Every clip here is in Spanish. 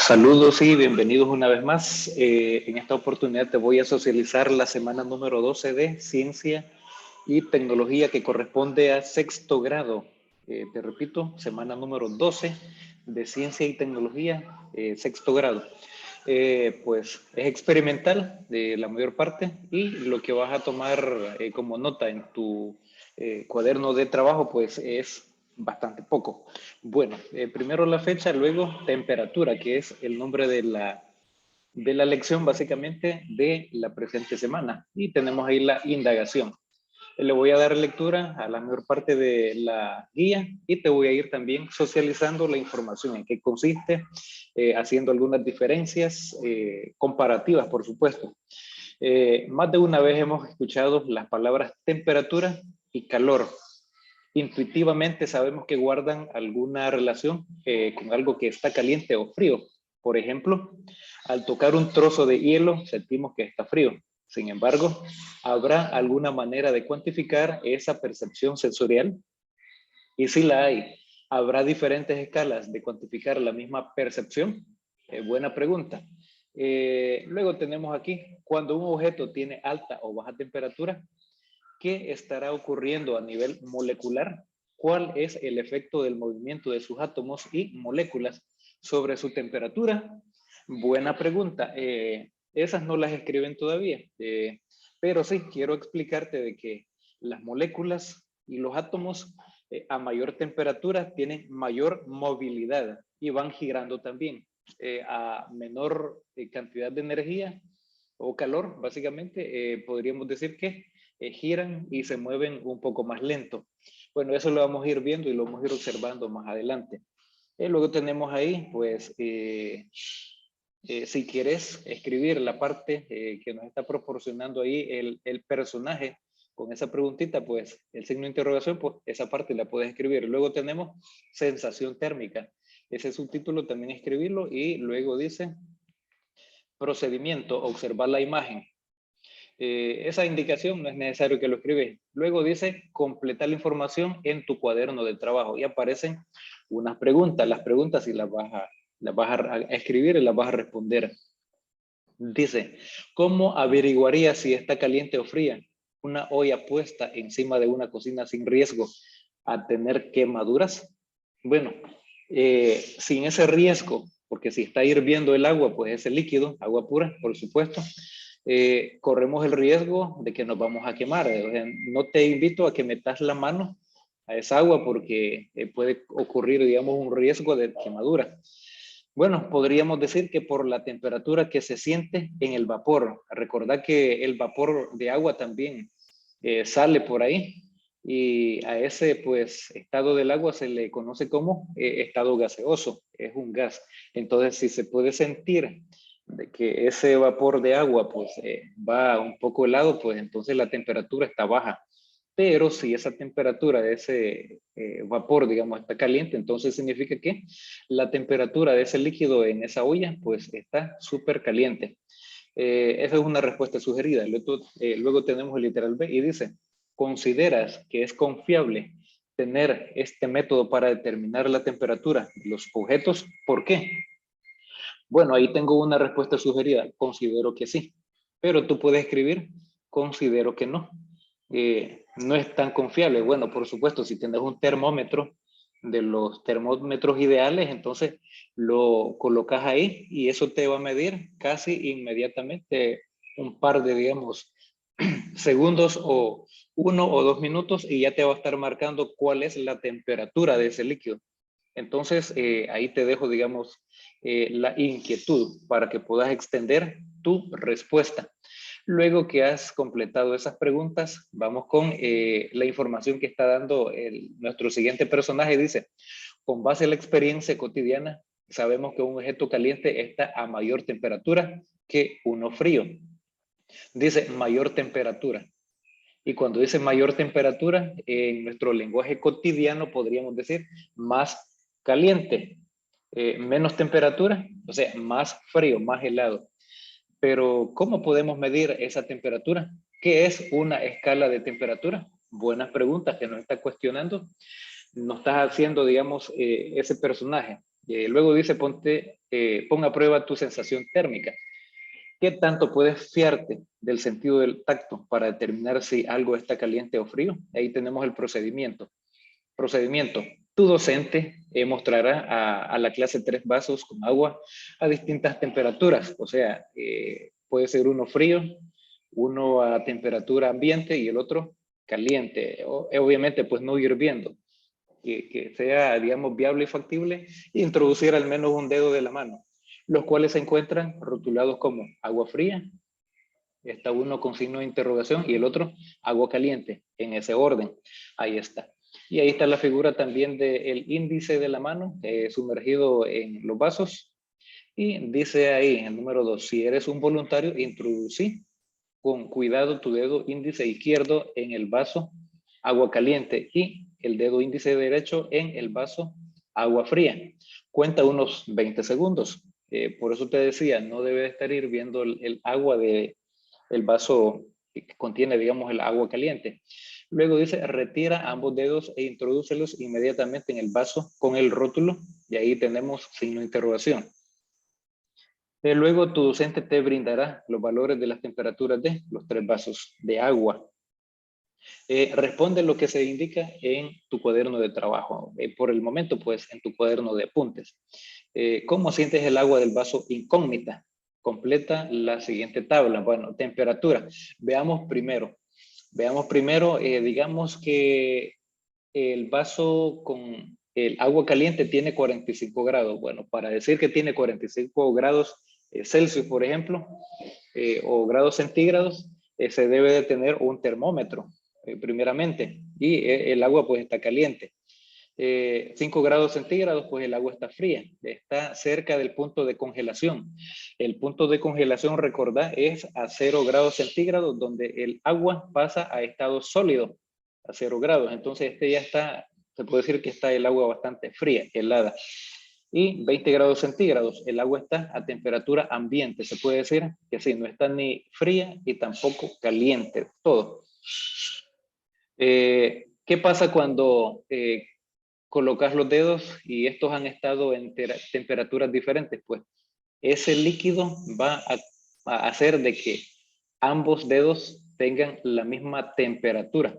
Saludos y bienvenidos una vez más. En esta oportunidad te voy a socializar la semana número 12 de Ciencia y Tecnología que corresponde a sexto grado. Te repito, semana número 12 de Ciencia y Tecnología, sexto grado. Pues es experimental de la mayor parte y lo que vas a tomar como nota en tu cuaderno de trabajo pues es bastante poco. Bueno, primero la fecha, luego temperatura, que es el nombre de la lección básicamente de la presente semana. Y tenemos ahí la indagación. Le voy a dar lectura a la mayor parte de la guía y te voy a ir también socializando la información en qué consiste, haciendo algunas diferencias comparativas, por supuesto. Más de una vez hemos escuchado las palabras temperatura y calor. Intuitivamente sabemos que guardan alguna relación con algo que está caliente o frío. Por ejemplo, al tocar un trozo de hielo sentimos que está frío. Sin embargo, ¿habrá alguna manera de cuantificar esa percepción sensorial? Y si la hay, ¿habrá diferentes escalas de cuantificar la misma percepción? Buena pregunta. Luego tenemos aquí, cuando un objeto tiene alta o baja temperatura, ¿qué estará ocurriendo a nivel molecular? ¿Cuál es el efecto del movimiento de sus átomos y moléculas sobre su temperatura? Buena pregunta. Esas no las escriben todavía, pero sí quiero explicarte de que las moléculas y los átomos a mayor temperatura tienen mayor movilidad y van girando también. A menor cantidad de energía o calor, básicamente, podríamos decir que giran y se mueven un poco más lento. Bueno, eso lo vamos a ir viendo y lo vamos a ir observando más adelante. Luego tenemos ahí, pues, si quieres escribir la parte que nos está proporcionando ahí el personaje con esa preguntita, pues el signo de interrogación, pues esa parte la puedes escribir. Luego tenemos sensación térmica. Ese subtítulo también escribirlo y luego dice procedimiento, observar la imagen. Esa indicación no es necesario que lo escribes. Luego dice completar la información en tu cuaderno de trabajo y aparecen unas preguntas. Las preguntas si las vas a escribir y las vas a responder. Dice, ¿cómo averiguaría si está caliente o fría una olla puesta encima de una cocina sin riesgo a tener quemaduras? Bueno, sin ese riesgo, porque si está hirviendo el agua, pues ese líquido, agua pura, por supuesto, corremos el riesgo de que nos vamos a quemar. O sea, no te invito a que metas la mano a esa agua porque puede ocurrir, digamos, un riesgo de quemadura. Bueno, podríamos decir que por la temperatura que se siente en el vapor. Recordad que el vapor de agua también sale por ahí y a ese pues estado del agua se le conoce como estado gaseoso, es un gas. Entonces, si se puede sentir de que ese vapor de agua pues va un poco helado, pues entonces la temperatura está baja. Pero si esa temperatura de ese vapor, digamos, está caliente, entonces significa que la temperatura de ese líquido en esa olla, pues está súper caliente. Esa es una respuesta sugerida. Luego tenemos el literal B y dice, ¿consideras que es confiable tener este método para determinar la temperatura de los objetos? ¿Por qué? Bueno, ahí tengo una respuesta sugerida. Considero que sí. Pero tú puedes escribir, considero que no. No es tan confiable. Bueno, por supuesto, si tienes un termómetro de los termómetros ideales, entonces lo colocas ahí y eso te va a medir casi inmediatamente un par de, digamos, segundos o 1 o 2 minutos y ya te va a estar marcando cuál es la temperatura de ese líquido. Entonces, ahí te dejo, digamos, la inquietud para que puedas extender tu respuesta. Luego que has completado esas preguntas, vamos con la información que está dando nuestro siguiente personaje. Dice, con base en la experiencia cotidiana, sabemos que un objeto caliente está a mayor temperatura que uno frío. Dice mayor temperatura. Y cuando dice mayor temperatura, en nuestro lenguaje cotidiano podríamos decir más caliente, menos temperatura, o sea, más frío, más helado. Pero, ¿cómo podemos medir esa temperatura? ¿Qué es una escala de temperatura? Buenas preguntas que nos está cuestionando. Nos está haciendo, digamos, ese personaje. Luego dice, pon a prueba tu sensación térmica. ¿Qué tanto puedes fiarte del sentido del tacto para determinar si algo está caliente o frío? Ahí tenemos el procedimiento. Procedimiento. Tu docente mostrará a la clase 3 vasos con agua a distintas temperaturas. O sea, puede ser uno frío, uno a temperatura ambiente y el otro caliente. Obviamente, pues no hirviendo. Que sea, digamos, viable y factible, introducir al menos un dedo de la mano, los cuales se encuentran rotulados como agua fría, está uno con signo de interrogación y el otro agua caliente, en ese orden. Ahí está. Y ahí está la figura también del índice de la mano sumergido en los vasos. Y dice ahí, en el número 2, si eres un voluntario, introducí con cuidado tu dedo índice izquierdo en el vaso agua caliente y el dedo índice derecho en el vaso agua fría. Cuenta unos 20 segundos. Por eso te decía, no debe estar hirviendo el agua del vaso que contiene, digamos, el agua caliente. Luego dice, retira ambos dedos e introdúcelos inmediatamente en el vaso con el rótulo y ahí tenemos signo de interrogación. Luego tu docente te brindará los valores de las temperaturas de los 3 vasos de agua. Responde lo que se indica en tu cuaderno de trabajo. Por el momento, pues, en tu cuaderno de apuntes. ¿Cómo sientes el agua del vaso incógnita? Completa la siguiente tabla. Bueno, temperatura. Veamos primero, digamos que el vaso con el agua caliente tiene 45 grados. Bueno, para decir que tiene 45 grados Celsius, por ejemplo, o grados centígrados, se debe de tener un termómetro, primeramente, y el agua pues está caliente. 5 grados centígrados, pues el agua está fría, está cerca del punto de congelación. El punto de congelación, recordad, es a 0 grados centígrados, donde el agua pasa a estado sólido, a 0 grados. Entonces este ya está, se puede decir que está el agua bastante fría, helada. Y 20 grados centígrados, el agua está a temperatura ambiente. Se puede decir que sí, no está ni fría y tampoco caliente, todo. ¿Qué pasa cuando colocas los dedos y estos han estado en temperaturas diferentes? Pues ese líquido va a hacer de que ambos dedos tengan la misma temperatura,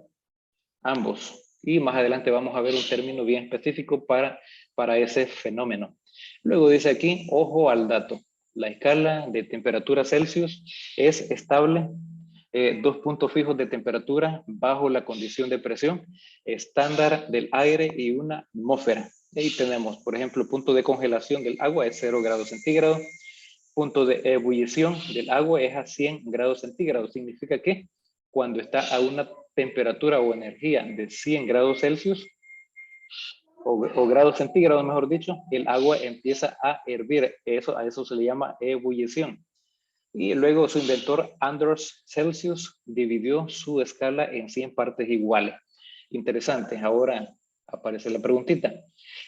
ambos. Y más adelante vamos a ver un término bien específico para ese fenómeno. Luego dice aquí, ojo al dato. La escala de temperatura Celsius es estable, 2 puntos fijos de temperatura bajo la condición de presión estándar del aire y una atmósfera. Ahí tenemos, por ejemplo, punto de congelación del agua es 0 grados centígrados. Punto de ebullición del agua es a 100 grados centígrados. Significa que cuando está a una temperatura o energía de 100 grados Celsius o grados centígrados, mejor dicho, el agua empieza a hervir. A eso se le llama ebullición. Y luego su inventor Anders Celsius dividió su escala en 100 partes iguales. Interesante. Ahora aparece la preguntita.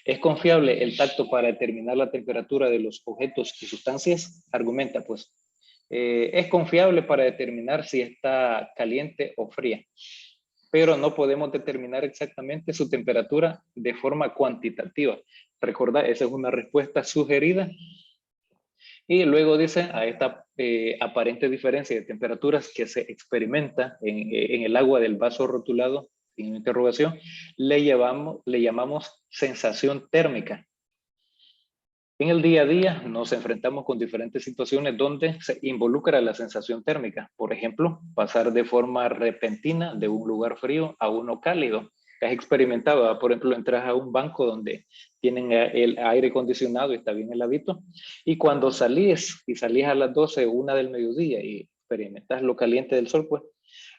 ¿Es confiable el tacto para determinar la temperatura de los objetos y sustancias? Argumenta, pues. Es confiable para determinar si está caliente o fría, pero no podemos determinar exactamente su temperatura de forma cuantitativa. Recordad, esa es una respuesta sugerida. Y luego dice, a esta aparente diferencia de temperaturas que se experimenta en el agua del vaso rotulado, sin interrogación, le llamamos sensación térmica. En el día a día nos enfrentamos con diferentes situaciones donde se involucra la sensación térmica. Por ejemplo, pasar de forma repentina de un lugar frío a uno cálido. Has experimentado, por ejemplo, entras a un banco donde tienen el aire acondicionado y está bien heladito, y cuando salís a las 12, 1 del mediodía y experimentas lo caliente del sol, pues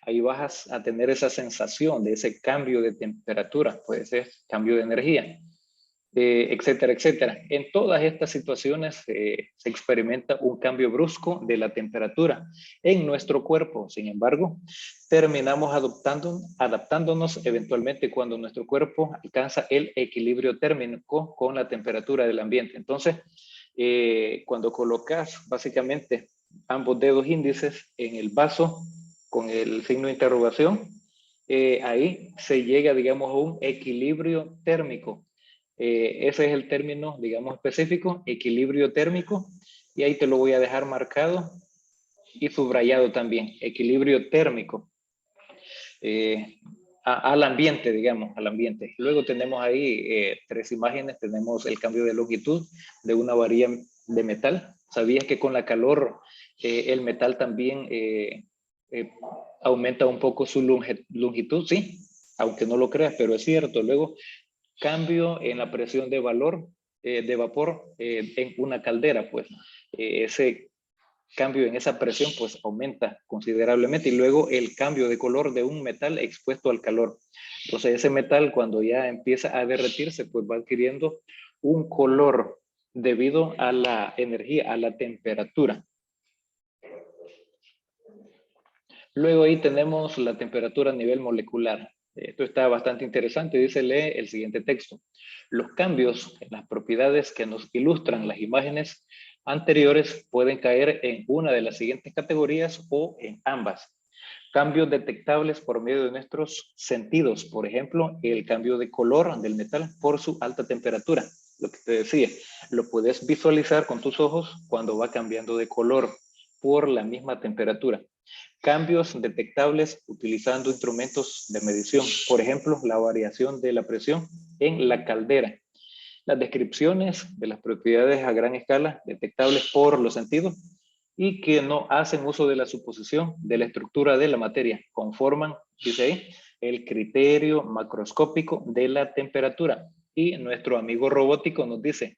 ahí vas a tener esa sensación de ese cambio de temperatura, puede ser cambio de energía. Etcétera, etcétera. En todas estas situaciones se experimenta un cambio brusco de la temperatura en nuestro cuerpo. Sin embargo, terminamos adaptándonos eventualmente cuando nuestro cuerpo alcanza el equilibrio térmico con la temperatura del ambiente. Entonces, cuando colocas básicamente ambos dedos índices en el vaso con el signo de interrogación, ahí se llega, digamos, a un equilibrio térmico. Ese es el término, digamos, específico, equilibrio térmico, y ahí te lo voy a dejar marcado y subrayado también, equilibrio térmico. Al ambiente, digamos, al ambiente. Luego tenemos ahí 3 imágenes. Tenemos el cambio de longitud de una varilla de metal. ¿Sabías que con la calor el metal también aumenta un poco su longitud? Sí, aunque no lo creas, pero es cierto. Luego, cambio en la presión de vapor en una caldera, pues ese cambio en esa presión pues aumenta considerablemente, y luego el cambio de color de un metal expuesto al calor. Entonces ese metal, cuando ya empieza a derretirse, pues va adquiriendo un color debido a la energía, a la temperatura. Luego ahí tenemos la temperatura a nivel molecular. Esto está bastante interesante. Dice, lee el siguiente texto. Los cambios en las propiedades que nos ilustran las imágenes anteriores pueden caer en una de las siguientes categorías o en ambas. Cambios detectables por medio de nuestros sentidos. Por ejemplo, el cambio de color del metal por su alta temperatura. Lo que te decía, lo puedes visualizar con tus ojos cuando va cambiando de color por la misma temperatura. Cambios detectables utilizando instrumentos de medición. Por ejemplo, la variación de la presión en la caldera. Las descripciones de las propiedades a gran escala detectables por los sentidos y que no hacen uso de la suposición de la estructura de la materia. Conforman, dice ahí, el criterio macroscópico de la temperatura. Y nuestro amigo robótico nos dice,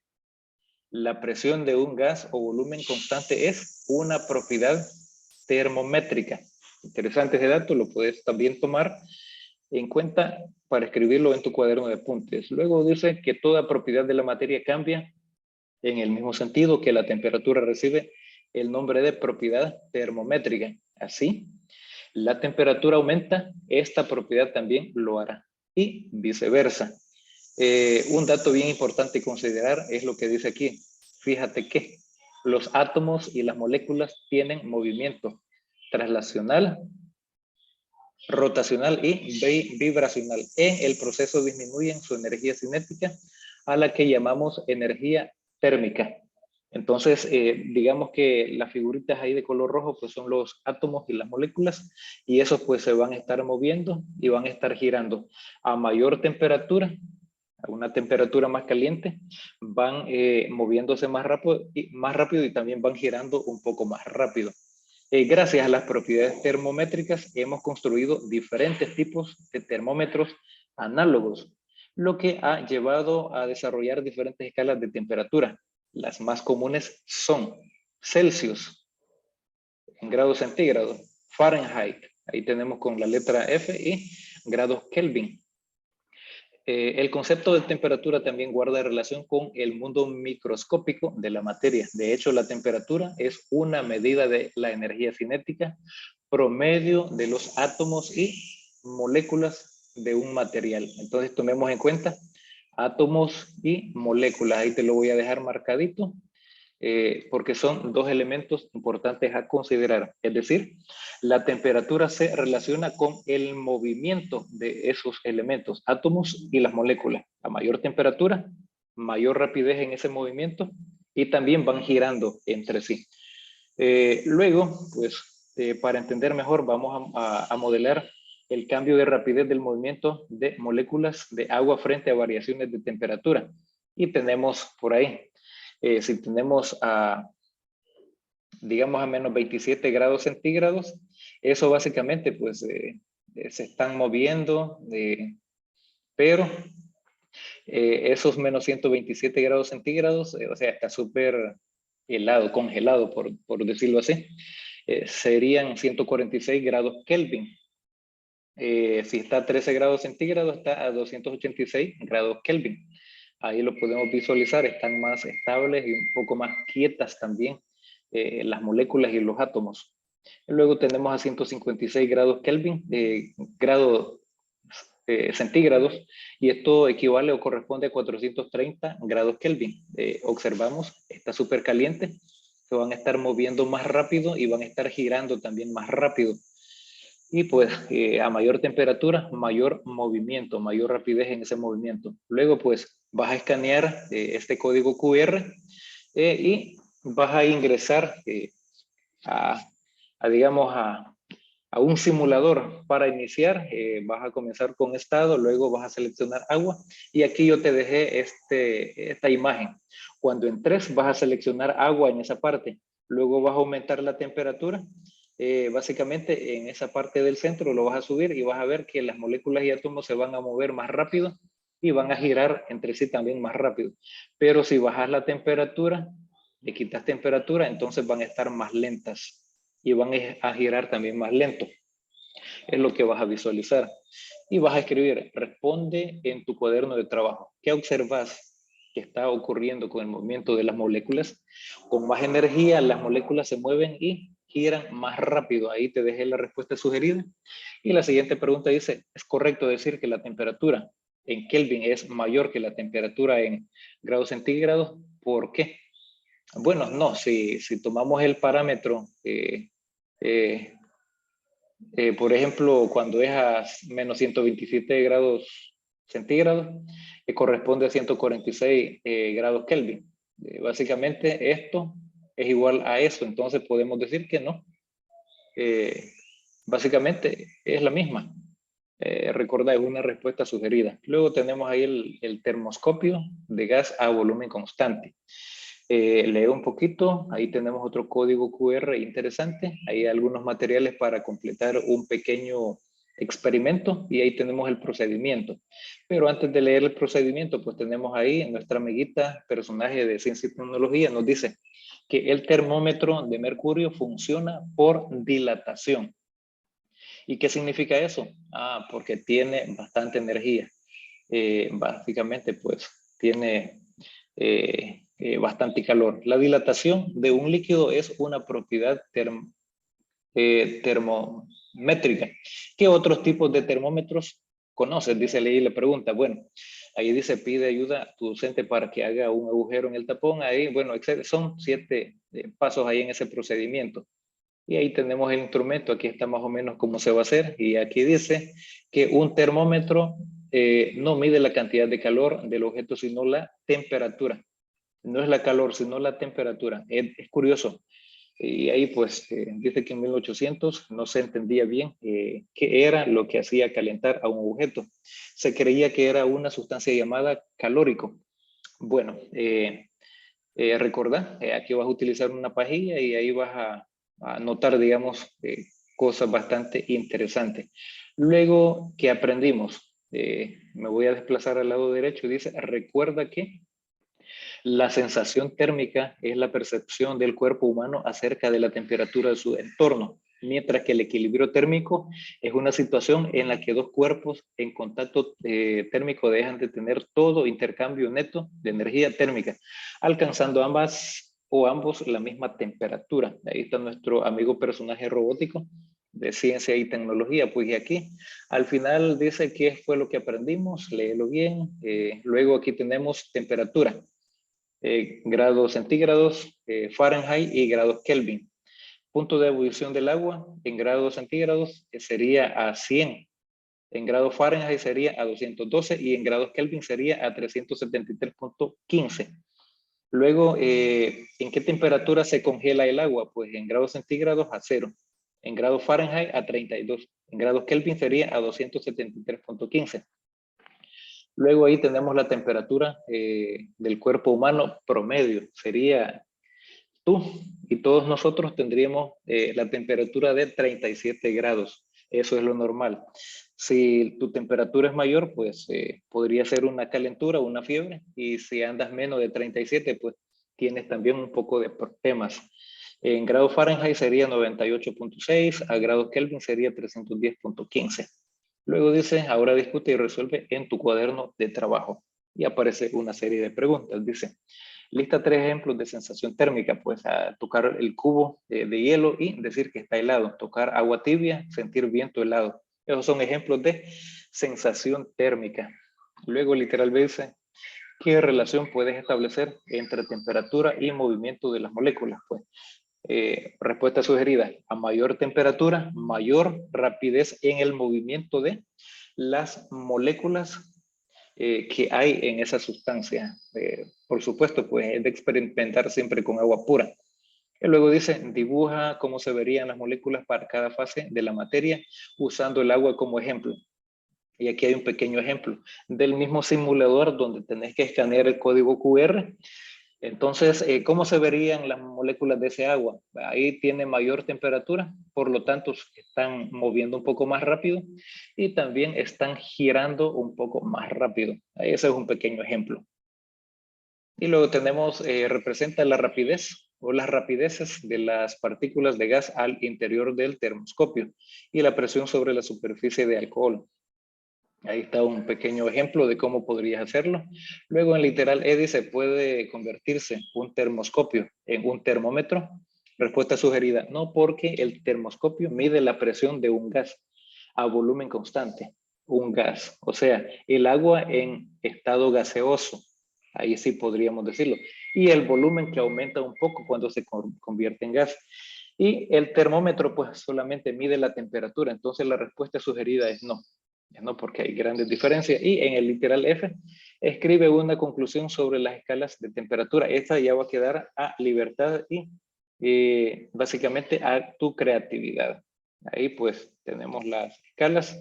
la presión de un gas o volumen constante es una propiedad termométrica. Interesante ese dato, lo puedes también tomar en cuenta para escribirlo en tu cuaderno de apuntes. Luego dice que toda propiedad de la materia cambia en el mismo sentido que la temperatura recibe el nombre de propiedad termométrica. Así, la temperatura aumenta, esta propiedad también lo hará y viceversa. Un dato bien importante considerar es lo que dice aquí. Fíjate que los átomos y las moléculas tienen movimiento traslacional, rotacional y vibracional. En el proceso disminuyen su energía cinética a la que llamamos energía térmica. Entonces, digamos que las figuritas ahí de color rojo pues son los átomos y las moléculas, y esos pues se van a estar moviendo y van a estar girando a mayor temperatura, a una temperatura más caliente, van moviéndose más rápido y también van girando un poco más rápido. Gracias a las propiedades termométricas hemos construido diferentes tipos de termómetros análogos, lo que ha llevado a desarrollar diferentes escalas de temperatura. Las más comunes son Celsius en grados centígrados, Fahrenheit, ahí tenemos con la letra F, y grados Kelvin. El concepto de temperatura también guarda relación con el mundo microscópico de la materia. De hecho, la temperatura es una medida de la energía cinética promedio de los átomos y moléculas de un material. Entonces, tomemos en cuenta átomos y moléculas. Ahí te lo voy a dejar marcadito. Porque son dos elementos importantes a considerar. Es decir, la temperatura se relaciona con el movimiento de esos elementos, átomos y las moléculas. A mayor temperatura, mayor rapidez en ese movimiento, y también van girando entre sí. Luego, pues, para entender mejor, vamos a modelar el cambio de rapidez del movimiento de moléculas de agua frente a variaciones de temperatura. Y tenemos por ahí, si tenemos digamos a menos 27 grados centígrados, eso básicamente pues se están moviendo, pero esos menos 127 grados centígrados, o sea, está súper helado, congelado por decirlo así, serían 146 grados Kelvin. Si está a 13 grados centígrados, está a 286 grados Kelvin. Ahí lo podemos visualizar, están más estables y un poco más quietas también las moléculas y los átomos. Luego tenemos a 156 grados Kelvin, grados centígrados, y esto equivale o corresponde a 430 grados Kelvin. Observamos, está súper caliente, se van a estar moviendo más rápido y van a estar girando también más rápido. Y pues a mayor temperatura, mayor movimiento, mayor rapidez en ese movimiento. Luego pues vas a escanear este código QR y vas a ingresar digamos, a un simulador para iniciar. Vas a comenzar con estado, luego vas a seleccionar agua y aquí yo te dejé esta imagen. Cuando entres vas a seleccionar agua en esa parte, luego vas a aumentar la temperatura. Básicamente en esa parte del centro lo vas a subir y vas a ver que las moléculas y átomos se van a mover más rápido y van a girar entre sí también más rápido. Pero si bajas la temperatura, le quitas temperatura, entonces van a estar más lentas y van a girar también más lento. Es lo que vas a visualizar. Y vas a escribir, responde en tu cuaderno de trabajo. ¿Qué observas que está ocurriendo con el movimiento de las moléculas? Con más energía, las moléculas se mueven y giran más rápido. Ahí te dejé la respuesta sugerida. Y la siguiente pregunta dice, ¿es correcto decir que la temperatura en Kelvin es mayor que la temperatura en grados centígrados? ¿Por qué? Bueno, no, si tomamos el parámetro, por ejemplo, cuando es a menos 127 grados centígrados, corresponde a 146 grados Kelvin. Básicamente esto es igual a eso, entonces podemos decir que no. Básicamente es la misma. Recordad, es una respuesta sugerida. Luego tenemos ahí el termoscopio de gas a volumen constante. Leo un poquito, ahí tenemos otro código QR interesante, hay algunos materiales para completar un pequeño experimento y ahí tenemos el procedimiento. Pero antes de leer el procedimiento, pues tenemos ahí nuestra amiguita personaje de ciencia y tecnología, nos dice que el termómetro de mercurio funciona por dilatación. ¿Y qué significa eso? Porque tiene bastante energía. Básicamente, pues, tiene bastante calor. La dilatación de un líquido es una propiedad termométrica. ¿Qué otros tipos de termómetros conoces? Dice ahí, le pregunta. Bueno, ahí dice, pide ayuda a tu docente para que haga un agujero en el tapón. Ahí, bueno, son 7 pasos ahí en ese procedimiento. Y ahí tenemos el instrumento, aquí está más o menos cómo se va a hacer. Y aquí dice que un termómetro no mide la cantidad de calor del objeto, sino la temperatura. No es la calor, sino la temperatura. Es curioso. Y ahí pues dice que en 1800 no se entendía bien qué era lo que hacía calentar a un objeto. Se creía que era una sustancia llamada calórico. Bueno, recordá, aquí vas a utilizar una pajilla y ahí vas a notar, digamos, cosas bastante interesantes. Luego, ¿qué aprendimos? Me voy a desplazar al lado derecho. Dice, recuerda que la sensación térmica es la percepción del cuerpo humano acerca de la temperatura de su entorno, mientras que el equilibrio térmico es una situación en la que dos cuerpos en contacto térmico dejan de tener todo intercambio neto de energía térmica, alcanzando ambas o ambos la misma temperatura. Ahí está nuestro amigo personaje robótico de ciencia y tecnología. Pues y aquí al final dice qué fue lo que aprendimos, léelo bien. Luego aquí tenemos temperatura. Grados centígrados, Fahrenheit y grados Kelvin. Punto de ebullición del agua en grados centígrados sería a 100. En grados Fahrenheit sería a 212 y en grados Kelvin sería a 373.15. Luego, ¿en qué temperatura se congela el agua? Pues en grados centígrados a 0. En grados Fahrenheit a 32. En grados Kelvin sería a 273.15. Luego ahí tenemos la temperatura del cuerpo humano promedio. Sería tú y todos nosotros tendríamos la temperatura de 37 grados. Eso es lo normal. Si tu temperatura es mayor, pues podría ser una calentura, una fiebre. Y si andas menos de 37, pues tienes también un poco de problemas. En grados Fahrenheit sería 98.6, a grados Kelvin sería 310.15. Luego dice, ahora discute y resuelve en tu cuaderno de trabajo. Y aparece una serie de preguntas. Dice, lista 3 ejemplos de sensación térmica, pues a tocar el cubo de hielo y decir que está helado. Tocar agua tibia, sentir viento helado. Esos son ejemplos de sensación térmica. Luego literalmente dice, ¿qué relación puedes establecer entre temperatura y movimiento de las moléculas? Pues respuesta sugerida, a mayor temperatura, mayor rapidez en el movimiento de las moléculas que hay en esa sustancia. Por supuesto, pues es de experimentar siempre con agua pura. Y luego dice, dibuja cómo se verían las moléculas para cada fase de la materia usando el agua como ejemplo. Y aquí hay un pequeño ejemplo del mismo simulador donde tenés que escanear el código QR. Entonces, ¿cómo se verían las moléculas de ese agua? Ahí tiene mayor temperatura, por lo tanto, están moviendo un poco más rápido y también están girando un poco más rápido. Ese es un pequeño ejemplo. Y luego tenemos, representa la rapidez o las rapideces de las partículas de gas al interior del termoscopio y la presión sobre la superficie de alcohol. Ahí está un pequeño ejemplo de cómo podrías hacerlo. Luego en literal E dice, ¿puede convertirse un termoscopio en un termómetro? Respuesta sugerida, no, porque el termoscopio mide la presión de un gas a volumen constante, un gas. O sea, el agua en estado gaseoso, ahí sí podríamos decirlo. Y el volumen que aumenta un poco cuando se convierte en gas. Y el termómetro pues solamente mide la temperatura, entonces la respuesta sugerida es no. ¿No? Porque hay grandes diferencias. Y en el literal F, escribe una conclusión sobre las escalas de temperatura. Esta ya va a quedar a libertad y básicamente a tu creatividad. Ahí pues tenemos las escalas,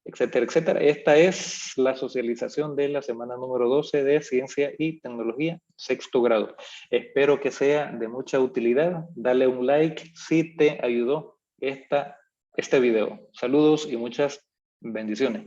etcétera, etcétera. Esta es la socialización de la semana número 12 de Ciencia y Tecnología, sexto grado. Espero que sea de mucha utilidad. Dale un like si te ayudó este video. Saludos y muchas bendiciones.